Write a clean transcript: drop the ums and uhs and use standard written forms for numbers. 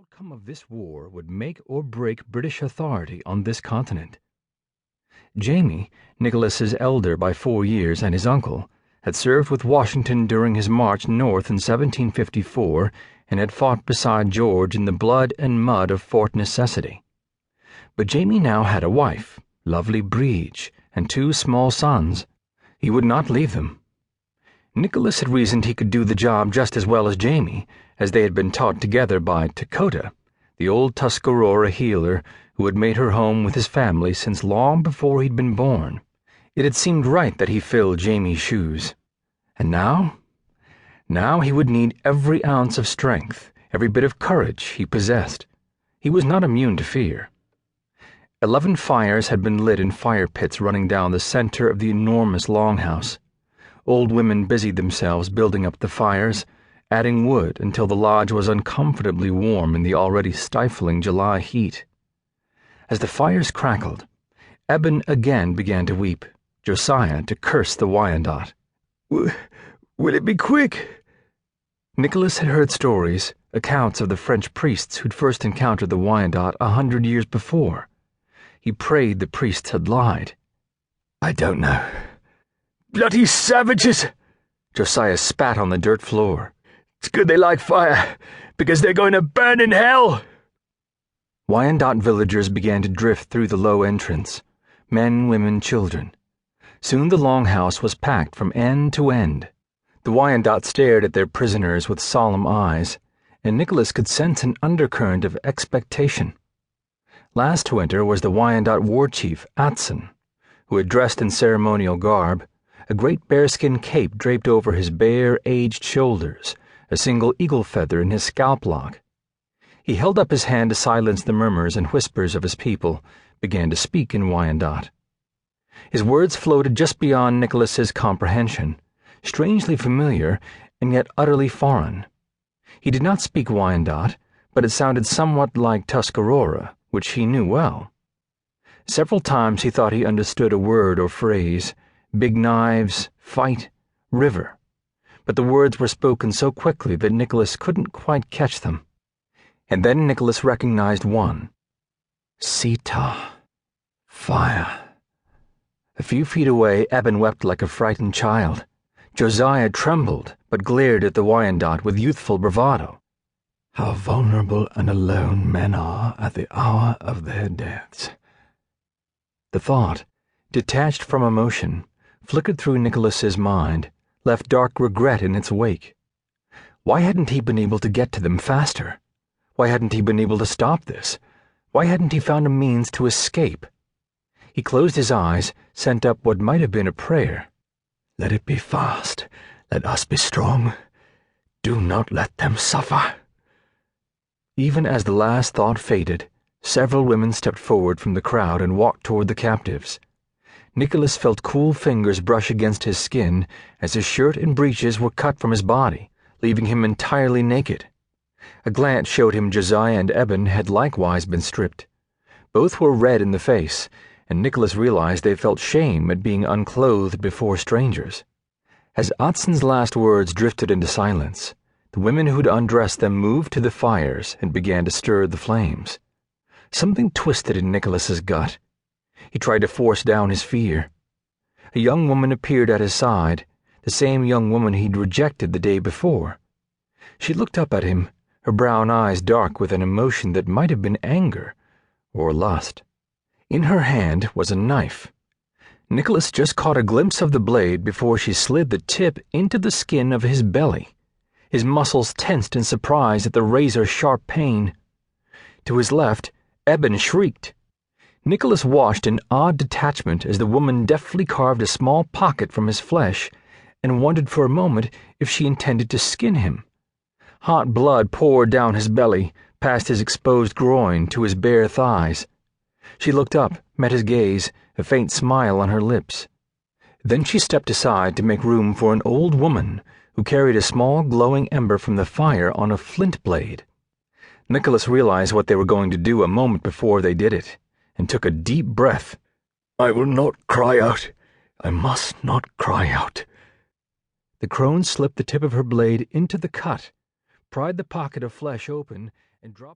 outcome of this war would make or break British authority on this continent. Jamie, Nicholas's elder by 4 years and his uncle, had served with Washington during his march north in 1754 and had fought beside George in the blood and mud of Fort Necessity. But Jamie now had a wife, lovely Breege, and 2 small sons. He would not leave them. Nicholas had reasoned he could do the job just as well as Jamie, as they had been taught together by Dakota, the old Tuscarora healer who had made her home with his family since long before he'd been born. It had seemed right that he fill Jamie's shoes. And now? Now he would need every ounce of strength, every bit of courage he possessed. He was not immune to fear. 11 fires had been lit in fire pits running down the center of the enormous longhouse. Old women busied themselves building up the fires, adding wood until the lodge was uncomfortably warm in the already stifling July heat. As the fires crackled, Eben again began to weep, Josiah to curse the Wyandotte. Will it be quick? Nicholas had heard stories, accounts of the French priests who'd first encountered the Wyandotte 100 years before. He prayed the priests had lied. I don't know. Bloody savages! Josiah spat on the dirt floor. It's good they like fire, because they're going to burn in hell! Wyandotte villagers began to drift through the low entrance. Men, women, children. Soon the longhouse was packed from end to end. The Wyandotte stared at their prisoners with solemn eyes, and Nicholas could sense an undercurrent of expectation. Last winter was the Wyandotte war chief, Atson, who had dressed in ceremonial garb, a great bearskin cape draped over his bare, aged shoulders, a single eagle feather in his scalp lock. He held up his hand to silence the murmurs and whispers of his people, began to speak in Wyandotte. His words floated just beyond Nicholas's comprehension, strangely familiar and yet utterly foreign. He did not speak Wyandotte, but it sounded somewhat like Tuscarora, which he knew well. Several times he thought he understood a word or phrase, big knives, fight, river, but the words were spoken so quickly that Nicholas couldn't quite catch them. And then Nicholas recognized one. Sita. Fire. A few feet away, Eben wept like a frightened child. Josiah trembled, but glared at the Wyandotte with youthful bravado. How vulnerable and alone men are at the hour of their deaths. The thought, detached from emotion, flickered through Nicholas's mind, left dark regret in its wake. Why hadn't he been able to get to them faster? Why hadn't he been able to stop this? Why hadn't he found a means to escape? He closed his eyes, sent up what might have been a prayer. Let it be fast. Let us be strong. Do not let them suffer. Even as the last thought faded, several women stepped forward from the crowd and walked toward the captives. Nicholas felt cool fingers brush against his skin as his shirt and breeches were cut from his body, leaving him entirely naked. A glance showed him Josiah and Eben had likewise been stripped. Both were red in the face, and Nicholas realized they felt shame at being unclothed before strangers. As Atson's last words drifted into silence, the women who'd undressed them moved to the fires and began to stir the flames. Something twisted in Nicholas's gut. He tried to force down his fear. A young woman appeared at his side, the same young woman he'd rejected the day before. She looked up at him, her brown eyes dark with an emotion that might have been anger or lust. In her hand was a knife. Nicholas just caught a glimpse of the blade before she slid the tip into the skin of his belly. His muscles tensed in surprise at the razor-sharp pain. To his left, Eben shrieked. Nicholas watched in odd detachment as the woman deftly carved a small pocket from his flesh and wondered for a moment if she intended to skin him. Hot blood poured down his belly, past his exposed groin to his bare thighs. She looked up, met his gaze, a faint smile on her lips. Then she stepped aside to make room for an old woman who carried a small glowing ember from the fire on a flint blade. Nicholas realized what they were going to do a moment before they did it, and took a deep breath. I will not cry out. I must not cry out. The crone slipped the tip of her blade into the cut, pried the pocket of flesh open, and dropped